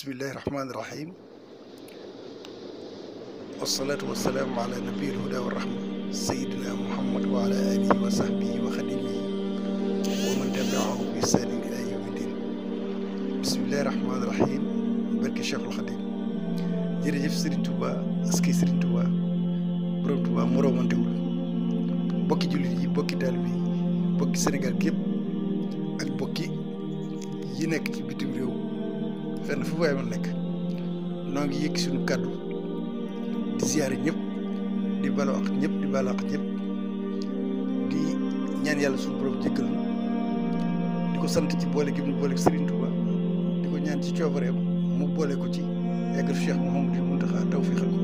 bismillahi rahmaani rahim wasalaatu wasalaamu ala nabiyil huda wa rahma sayidina muhammad wa ala alihi wa sahbihi wa xadimihi wa man tabiahu bi ihsanin ila yawmi din bismillahi rahmaani rahim barke Cheikhul Xadim jërëjëf Serigne Touba aski Serigne Touba borom Touba moroomantewul bokki jullit yi bokki taalibe yi bokki Sénégal gi yëpp ak bokki yi nekk ci bitim réew fenn fu waay man nekk noo ngi yëkki suñu kàddu di ziyaare ñëpp di balu ak ñëpp di balu ak ñëpp di ñaan yàlla suñu borom jéggal di ko sant ci boole gi mu boole Serigne Touba di ko ñaan ci coobareem mu boole ko ci yàggal Cheikh Mouhamadou Mountakha tawfiixal ko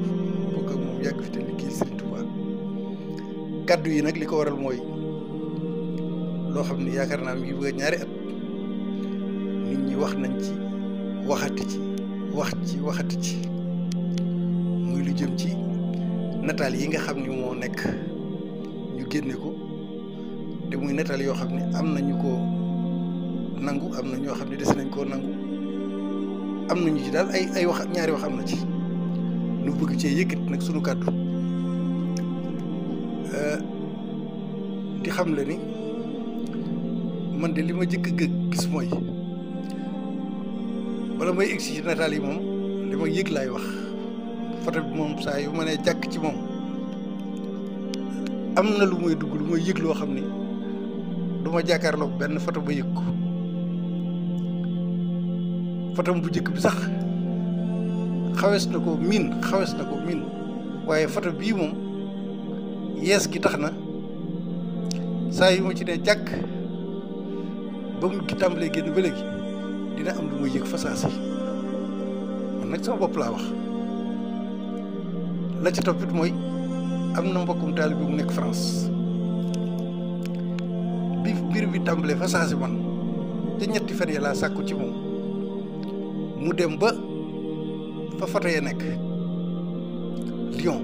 bokk ak moom yàgg fi te liggéey Serigne Touba kàddu yi nag li ko waral mooy loo xam ne yaakaar naa mi ngi bëgg ñaari at nit ñi wax nañ ci waxati ci muy lu jëm ci nataal yi nga xam ni moo nekk ñu génne ko te muy nataal yoo xam ne am na ñu ko nangu am na ñoo xam ne des nañ koo nangu am nañu ci daal ay wax ñaari wax am na ci nu bëgg cee yëkkati nag sunu kàddu di xam le ni man de li ma jëkk gis mooy wala may egsi ci nataal yi moom li ma yëg laay wax photo bi moom saa yu ma nee jàkk ci moom am na lu may dugg lu may yëg loo xam ni du ma jàkkaarloog benn photo ba yëg ko photo bu njëkk bi sax xawees na ko miin waaye photo bii moom yees gi tax na saa yu ma ci nee jàkk ba mu gi tàmbalee génn ba léegi dina am lu muy yëg fasaasi man nag sama bopp laa wax la ca toppit mooy am na mbokkum taalibe bi mu nekk France bi mbir bi tàmbalee fasaasi man te ñetti fan ya laa sàkku ci moom mu dem ba fa photo ya nekk Lyon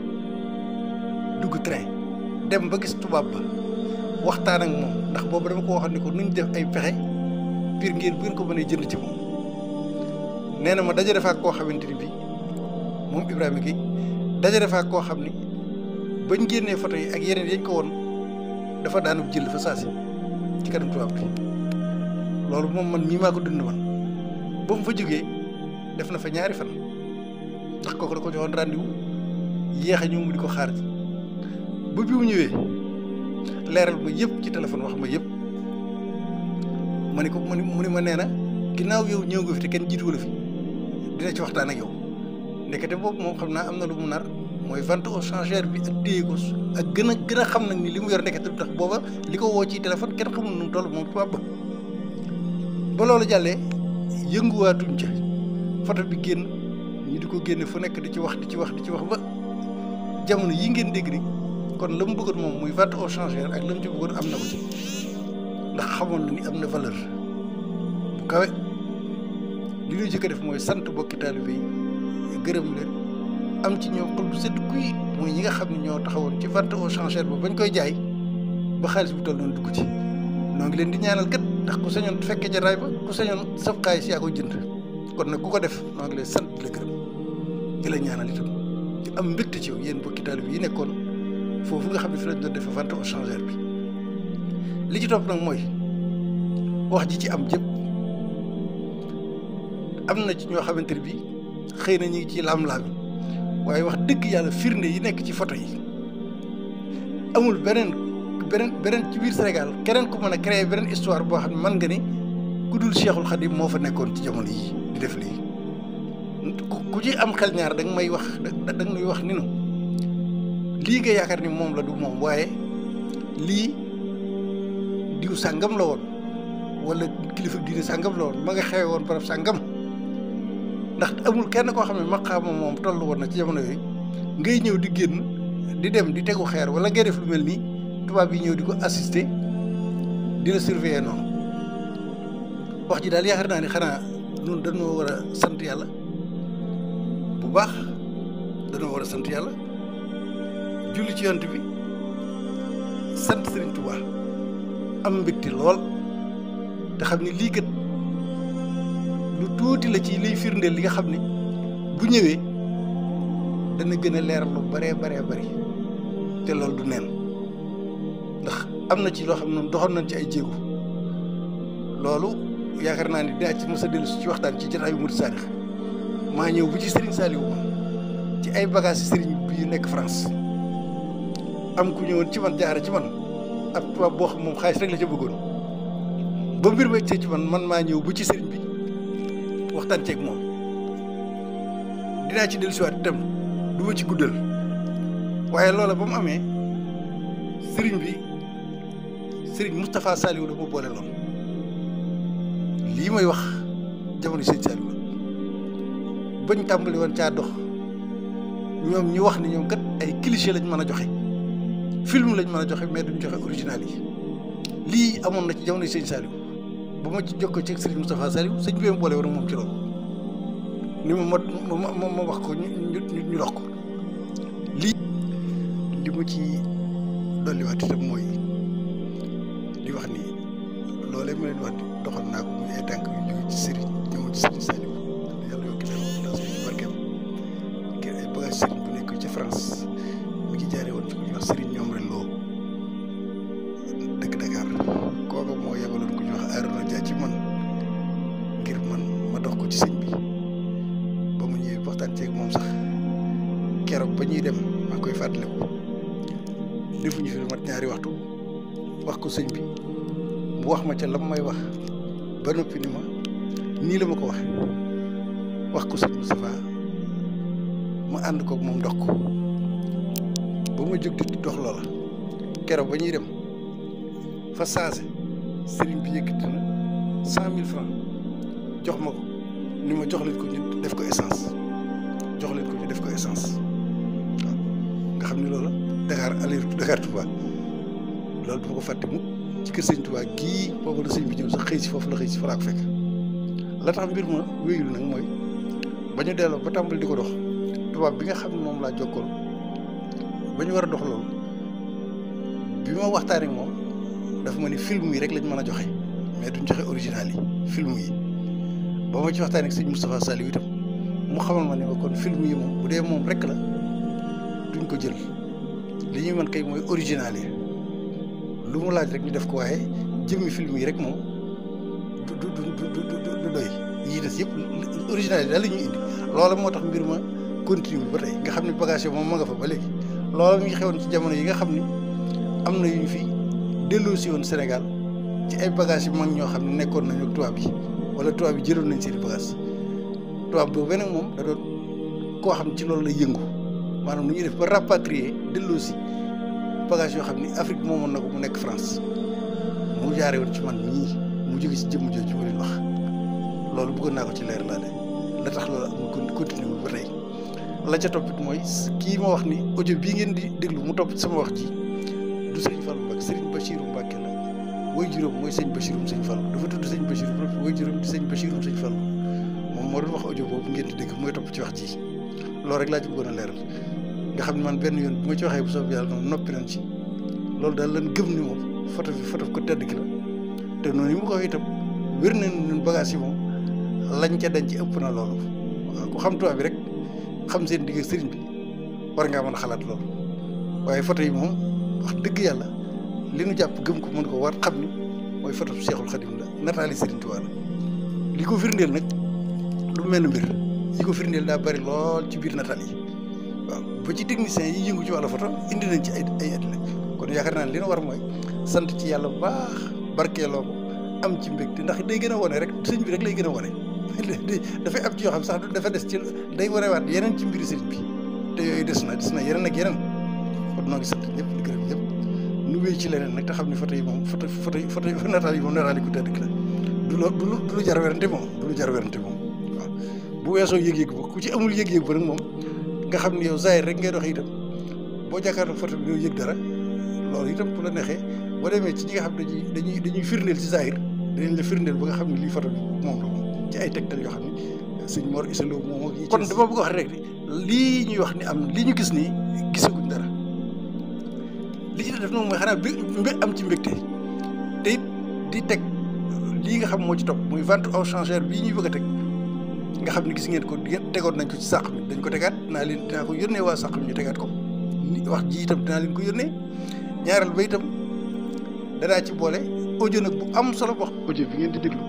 dugg train dem ba gis tubaab ba waxtaan ak moom ndax boobu dama ko waxoon ni ko nuñ def ay pexe biir ngeen bu ngeen ko mënee jënd ci moom nee na ma daje dafa ak koo xamante ni bii moom Ibrahima Gueye daje dafa ak koo xam ni bañ génnee photo yi ak yeneen yañ ko woon dafa daanu jël fa saa si ci kanam tubaab bi loolu moom man mii maa ko dund man ba mu fa jógee def na fa ñaari fan ndax kooku da ko joxoon rendez-vous yéex a ñëw mu di ko xaar ba bi mu ñëwee leeral ma yëpp ci téléphone wax ma yëpp. ma ne ko mu ni ma nee na ginnaaw yow ñëw nga fi te kenn jiitu la fi dina ci waxtaan ak yow ndekete boobu moom xam naa am na lu mu nar mooy vente aux enchères bi ak téye ko ak gën a xam nag ni li mu yor ndekete lu tax booba li ko woo ci téléphone kenn xamul nu mu toll moom tubaab ba loolu jàllee yënguwaatuñ ca photo bi génn ñu di ko génne fu nekk di ci wax ba jamono yi ngeen dégg ni kon la mu bëggoon moom muy vente aux enchères ak la mu ci bëggoon am na ko ci ndax xamoon na ni am na valeur bu kawe li ñuy jëkk a def mooy sant bokki taalibe yi gërëm leen am ci ñoom xol bu sedd kuy mooy ñi nga xam ne ñoo taxawoon ci vente aux enchères ba bañ koy jaay ba xaalis bu toll noonu dugg ci noo ngi leen di ñaanal kat ndax ku sañoon fekke jataay ba ku sañoon saf xaalis yaa koy jënd kon nag ku ko def noo ngi lay sant di la gërëm di la ñaanal itam di am mbégte ci yow yéen bokki taalibe yi nekkoon foofu nga xam ne fi lañ doon def vente aux enchères bi li ci topp nag mooy wax ji ci am jëpp am na ci ñoo xamante ne bii xëy na ñu ngi ci laam-laami waaye wax dëgg yàlla firnde yi nekk ci photo yi amul beneen ci biir Sénégal keneen ku mën a créer beneen histoire boo xam ne mën nga ni ku dul Cheikhul Khadim moo fa nekkoon ci jamono yi di def lii ku ci am xel ñaar da nga may wax ni nu lii nga yaakaar ni moom la du moom waaye lii diw sàngam la woon wala kilifa diine sàngam la woon ma nga xewe woon barab sàngam ndax amul kenn koo xam ne maqaama moom toll woon na ci jamono yooyu ngay ñëw di génn di dem di tegu xeer wala ngay def lu mel nii tubaab yi ñëw di ko assister di la surveiller noonu wax ji daal yaakaar naa ni xanaa ñun dañoo war a sant yàlla bu baax dañoo war a sant yàlla julli ci yonent bi sant Serigne Touba am mbégte lool te xam ni lii kat lu tuuti la ci liy firndeel li nga xam ne bu ñëwee dana gën a leeral lu baree bari te loolu du neen ndax am na ci loo xam ne doxoon nañ ci ay jéego loolu yaakaar naa ni dinaa ci mos a dellu ci waxtaan ci jotaayu Murid Saadix maa ñëw bu ci Serigne Saliou ci ay bagages Serigne bi yu nekk France am ku ñëwoon ci man jaare ci man ab tubaab boo xam moom xaalis rek la ca bëggoon ba mbir ma ci man maa ñëw bu ci Serigne bi waxtaan ceeg moom dinaa ci dellusiwaat itam du ma ci guddal waaye loola ba mu amee Serigne Moustapha Saliou la ma boole loon lii may wax jamono Serigne Saliou bañ tàmbali woon caa dox ñoom ñu wax ni ñoom kat ay cliché lañ mën a joxe film lañ mën a joxe mais duñ joxe original yi lii amoon na ci jamono Serigne Saliou ba ma ci jokkoo ci Serigne Moustapha Saliou sëñ bi ma boole woon moom ci loolu ni ma wax ko ñu dox ko lii li ma ci dolliwaat itam mooy li wax ni loolee ma leen wax ni doxal naa ko muy ay tànk yu jóge ci Serigne ñëwoon ci Serigne Saliou yàlla yokki leen ci barkeem ngir ay bagage Serigne bu nekk ci France mi ngi jaaree woon ci ku ñuy wax Serigne ñoom ren loo dëkk Dakar kooku moo yebaloon ku ñuy wax Arouna Dia ci man ngir man ma dox ko ci sëñ bi ba mu ñëwee waxtaan ceeg moom sax keroog ba ñuy dem maa koy fàttaliku defuñu fi lu mat ñaari waxtu wax ko sëñ bi mu wax ma ca lam may wax ba noppi ni ma nii la ma ko wax ko sëñ Moustapha ma ànd koog moom dox ko ba ma jóg di dox loola keroog ba ñuy dem fa saase sëriñ bi yëkkati na 100 000 francs jox ma ko ni ma jox leen ko ñu def ko essence waaw nga xam ne loola Dakar aller Dakar Touba loolu du ma ko fàtte mukk ci kër sëñ Touba gii boobu la sëñ bi ñëw sax xëy si foofu la xëy si fa laa ko fekk la tax mbir ma wéyul nag mooy ba ñu delloo ba tàmbali di ko dox tubaab bi nga xam ne moom laa jokkool ba ñu war a dox loolu bi ma waxtaanee moom dafa ma ni film yi rek lañ mën a joxe mais duñ joxe original yi film yi ba ma ci waxtaanee ak sëñ Moustapha Saliou itam mu xamal ma ne ma kon film yi moom bu dee moom rek la duñ ko jël li ñuy mën kay mooy original yi lu mu laaj rek ñu def ko waaye jëmmi film yi rek moom du doy yi des yëpp original yi daal la ñuy indi loolu moo tax mbir ma continue ba tey nga xam ne bagage yi moom ma nga fa ba léegi loolu mi ngi xewoon ci jamono yi nga xam ni am na yu ñu fi delloo si woon Sénégal ci ay bagages yu mag ñoo xam ne nekkoon nañu ak tubaab yi wala tubaab yi jëloon nañ seeni bagages tubaab boobu beneen moom da doon koo xam ci loolu lay yëngu maanaam nu ñuy def ba rapatrier delloo si bagage yoo xam ni Afrique moomoon na ko mu nekk France mu jaaree woon ci man ñii mu jóge ci jëmm jooju ma leen wax loolu bëggoon naa ko ci leer laa la tax loolu amul continué wul ba tey la ca toppit mooy kii ma wax ni audio bii ngeen di déglu mu topp sama wax ji du sëñ Fallou Mbacke sëriñ Bachirou Mbacke la woy juróom mooy sëñ Bachirum sëñ Fallou dafa tudd sëñ Bachirum woy juróom di sëñ Bachirum sëñ Fallou moom moo doon wax audio boobu ngeen di dégg mooy topp ci wax ji loolu rek laa ci bëggoon a leeral nga xam ne man benn yoon bu ma ci waxee bu soobee yàlla noonu noppi nañ ci loolu daal lan gëm ni moom photo ko tedd ki la te noonu yi mu ko waxee itam wér nañ ñun bagage yi moom lañ ca dañ ci ëpp na loolu waaw ku xam tubaab bi rek xam seen digg sëriñ bi war ngaa mën a xalaat loolu waaye photo yi moom wax dëgg yàlla li nu jàpp gëm ko mën ko war xam ni mooy photo Seexul Xadim la nataali Sëriñ Tuubaa la li ko firndeel nag du mel ni mbir yi ko firndeel daa bari lool ci biir nataal yi waaw ba ci techniciens yi yëngu ci wàllu photo indi nañ ci ay atelier kon yaakaar naa ne li nu war mooy sant ci yàlla bu baax barkeeloo ko am ci mbégte ndax day gën a wane rek sëñ bi rek lay gën a wane dafay am ci yoo xam sax dafa des ci day wanewaat yeneen ci mbiri sëriñ bi te yooyu des na yeneen ak yeneen kon noo ngi sant ñëpp di gërëm ñëpp nu wéy ci leneen nag te xam ne photo yi moom photo nataal yi moom nataal yi ku tedd ki la du lu jar werante moom waaw bu weesoo yëg-yëg ba ku ci amul yëg-yëg ba nag moom nga xam ne yow zahir rek ngay doxee itam boo jàkkaarloo photo bi doo yëg dara loolu itam bu la neexee boo demee ci ñi nga xam dañuy firndeel ci zahir dinañ la firndeel ba nga xam ne lii photo bi moom la moom ci ay tegtal yoo xam ne sëñ Mor Issa Lo moom ak yi kon dama bëgg wax rek lii ñuy wax ni am lii ñu gis nii gisaguñ dara li ci def noonu mooy xanaa bi am ci mbégte te it di teg lii nga xam moo ci topp muy vente aux enchères bii ñuy bëgg a teg nga xam ne gis ngeen ko tegoon nañ ko ci sàq mi dañ ko tegaat dinaa ko yónnee waa sàq mi ñu tegaat ko wax ji itam dinaa leen ko yónnee ñaareel ba itam danaa ci boole audio nag bu am solo wax audio bi ngeen di déglu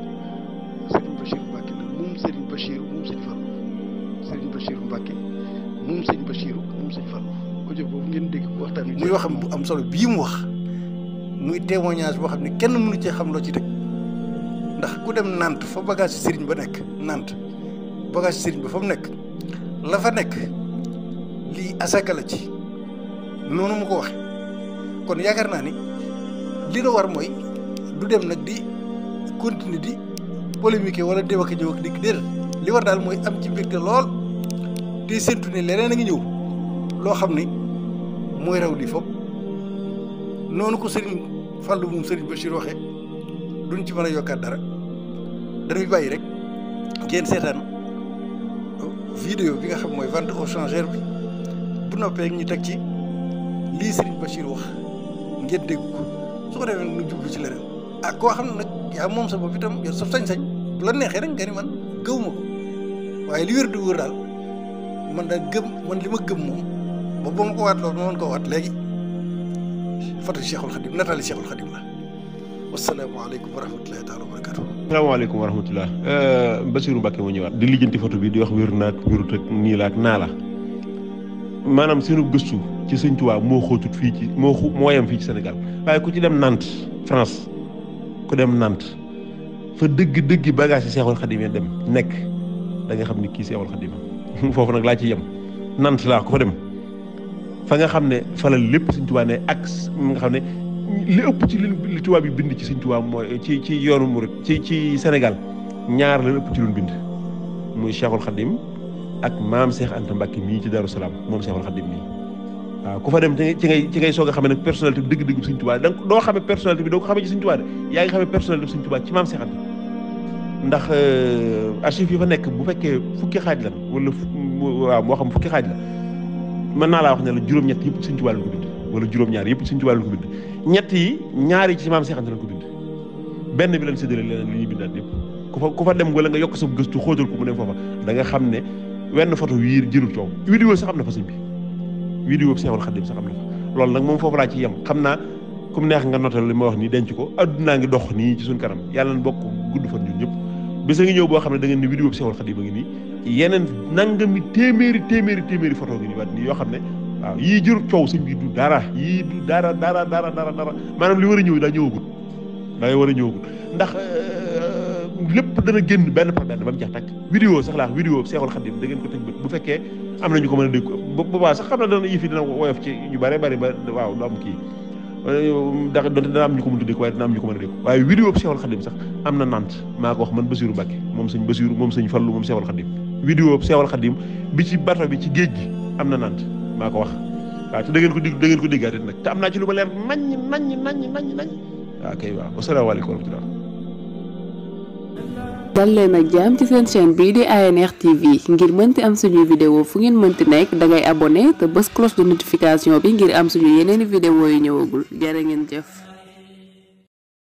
Serigne Bachir Mbacke la moom Serigne Bachir moom Serigne Fallou Serigne Bachir Mbacke moom Serigne Bachir moom Serigne Fallou audio boobu ngeen dégg waxtaan wi muy waxam bu am solo bii mu wax muy témoignage boo xam ne kenn mënu cee xam loo ci teg ndax ku dem Nantes fa bagage Serigne ba nekk Nantes bagage Serigne ba fa mu nekk la fa nekk lii asaka la ci noonu mu ko waxe kon yaakaar naa ni li na war mooy du dem nag di continuer di polémique wala dem ak ñëw ak dikk déedéet li war daal mooy am ci mbégte lool te séntu ne leneen a ngi ñëw loo xam ni mooy raw lii foofu noonu ko Serigne Fallou moom Serigne Bachir waxee duñ ci mën a yokkaat dara dañuy bàyyi rek ngeen seetaan vidéo bi nga xam mooy vente aux enchères bi bu noppee ñu teg ci lii Serigne Bachir wax ngeen dégg ko su ko defee nu jublu ci leneen koo xam ne nag yaa moom sa bopp itam yor sa sañ-sañ bu la neexee rek nga ni man gëw ma ko waaye li wér du wóor daal man daal man li ma gëm moom ba ma ko waat loolu ma mën koo waat léegi fatu Cheikhul Khadim nataali Cheikhul Khadim la wasalaamaaleykum wa rahmatulahi taala wa barakatu. asalaamaaleykum wa rahmatulah. Bassirou Mbacke moo ñëwaat di lijjanti photo bi di wax wér naag wérut ak nii la ak naa la maanaam seenu gëstu ci Sëñ Tuubaa moo xóotut fii ci moo yem fii ci Sénégal waaye ku ci dem Nantes France ku dem Nantes fa dëgg bagage yi Seexul Xadim yi dem nekk da nga xam ni kii Seexul Xadim foofu nag laa ci yem Nantes laa ko fa dem fa nga xam ne fa la lépp Sëñ Tuubaa ne ak nga xam ne li ëpp ci li tubaab bi bind ci Sëñ Tuubaa mooy ci yoonu murid ci Sénégal ñaar la ëpp ci luñ bind muy Cheikhul Khadim ak maam Cheikh Anta Mbacke mii ci Darou Salaam moom Cheikhul Khadim mii waaw ku fa dem ci ngay soog a xamee nag personnalité bi dëgg-dëgg Sëñ Tuubaa donc doo xamee personnalité bi doo ko xamee ci Sëñ Tuubaa de yaa ngi xamee personnalité bi Sëñ Tuubaa ci maam Cheikh Anta ndax archive yi fa nekk bu fekkee fukki xaaj lan wala waaw moo xam fukki xaaj la mën naa laa wax ne la juróom-ñett yëpp Sëñ Tuubaa lañ ko bind wala juróom-ñaar yëpp Sëñ Tuubaa lañ ko bind ñett yi ñaar yi ci maam Cheikh Anta lañ ko bind benn bi lañ séddale leneen li ñuy bindaat yëpp ku fa dem wala nga yokk sa gëstu xóotal ko mu dem foofa da nga xam ne wenn photo wii jërul coow vidéo sax am na fa sëñ bi vidéo bi Seexul Xadim sax am na fa loolu nag moom foofu laa ci yem xam naa ku mu neex nga notal li ma wax nii denc ko addunaa ngi dox nii ci suñ kanam yàlla na bokk gudd fan ñun ñëpp bisa ngi ñëw boo xam ne da ngeen ni vidéo bi Seexul Xadim a ngi nii yeneen nangami téeméeri photo ngi nii waat nii yoo xam ne waaw yii jërul coow sëñ bi du dara yii du dara maanaam li war a ñëw daa ñëwagul ndax lépp dana génn benn par benn ba mu jeex tàkk vidéo sax laa vidéo Seexul Xadim da ngeen ko tëj bët bu fekkee am na ñu ko mën a dégg boobaa sax xam na dana yëf yi dina woyof ci ñu bari ba waaw du am kii ndax donte dana am ñu ko mën a dégg waaye dina am ñu ko mën a dégg waaye vidéo Seexul Xadim sax am na Nantes maa ko wax man Bassirou Mbacke moom sëñ Bassirou moom sëñ Fallou moom Seexul Xadim vidéo Seexul Xadim bi ci bato bi ci géej gi am na Nantes maa ko wax waaw te da ngeen ko déggaate nag te am naa ci lu ma leer nañ waaw kay waaw asalaamaaleykum wa rahmatulah. dal leen ak jàmm ci seen chaîne bii di ANR TV ngir mënti am suñuy vidéo fu ngeen mënti nekk dangay abonné te bës cloche de notification bi ngir am suñu yeneeni vidéo yu ñëwagul jërë ngeen jëf.